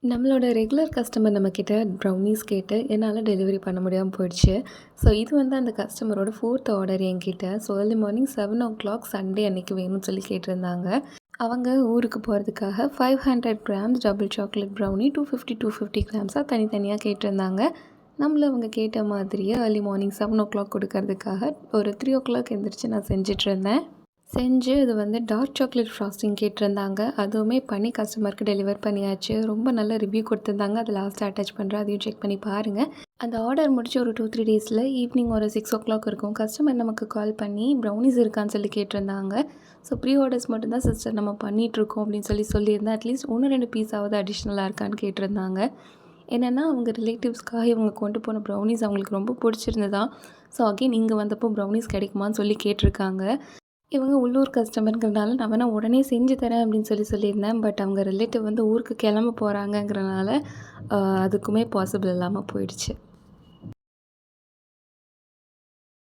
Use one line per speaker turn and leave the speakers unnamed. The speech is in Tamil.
நம்மளோட ரெகுலர் கஸ்டமர் நம்மக்கிட்ட ப்ரௌனீஸ் கேட்டு என்னால் டெலிவரி பண்ண முடியாமல் போயிடுச்சு. ஸோ இது வந்து அந்த கஸ்டமரோட 4த் ஆர்டர் என்கிட்ட. So early morning 7 o'clock Sunday அன்னைக்கு வேணும்னு சொல்லி கேட்டிருந்தாங்க. அவங்க ஊருக்கு போகிறதுக்காக 500 கிராம்ஸ் டபுள் சாக்லேட் ப்ரௌனி 250 கிராம்ஸாக தனித்தனியாக கேட்டிருந்தாங்க. நம்மள அவங்க கேட்ட மாதிரியே ஏர்லி மார்னிங் 7 o'clock கொடுக்கறதுக்காக ஒரு 3 o'clock எந்திரிச்சு நான் செஞ்சிட்ருந்தேன். செஞ்சு அது வந்து டார்க் சாக்லேட் ஃப்ராஸ்டிங் கேட்டிருந்தாங்க. அதுவுமே பண்ணி கஸ்டமருக்கு டெலிவர் பண்ணியாச்சு. ரொம்ப நல்ல ரிவ்யூ கொடுத்துருந்தாங்க. அது லாஸ்ட்டாக அட்டாச் பண்ணுறேன், அதையும் செக் பண்ணி பாருங்கள். அந்த ஆர்டர் முடிச்சு ஒரு 2-3 டேஸில் ஈவினிங் ஒரு 6 o'clock இருக்கும். கஸ்டமர் நமக்கு கால் பண்ணி ப்ரௌனிஸ் இருக்கான்னு சொல்லி கேட்டிருந்தாங்க. ஸோ ப்ரீ ஆர்டர்ஸ் மட்டும்தான் சிஸ்டர் நம்ம பண்ணிகிட்ருக்கோம் அப்படின்னு சொல்லியிருந்தேன். அட்லீஸ்ட் 1-2 பீஸாவது அடிஷ்னலாக இருக்கான்னு கேட்டிருந்தாங்க. என்னென்னா அவங்க ரிலேட்டிவ்ஸ்க்காக இவங்க கொண்டு போன ப்ரௌனிஸ் அவங்களுக்கு ரொம்ப பிடிச்சிருந்ததான். ஸோ அகெயின் இங்கே வந்தப்போ ப்ரௌனிஸ் கிடைக்குமான்னு சொல்லி கேட்டிருக்காங்க. இவங்க உள்ளூர் கஸ்டமருங்கிறதுனால நான் வேணா உடனே செஞ்சு தரேன் அப்படின்னு சொல்லியிருந்தேன். பட் அவங்க ரிலேட்டிவ் வந்து ஊருக்கு கிளம்ப போகிறாங்கங்கிறனால அதுக்குமே பாசிபிள் இல்லாமல் போயிடுச்சு.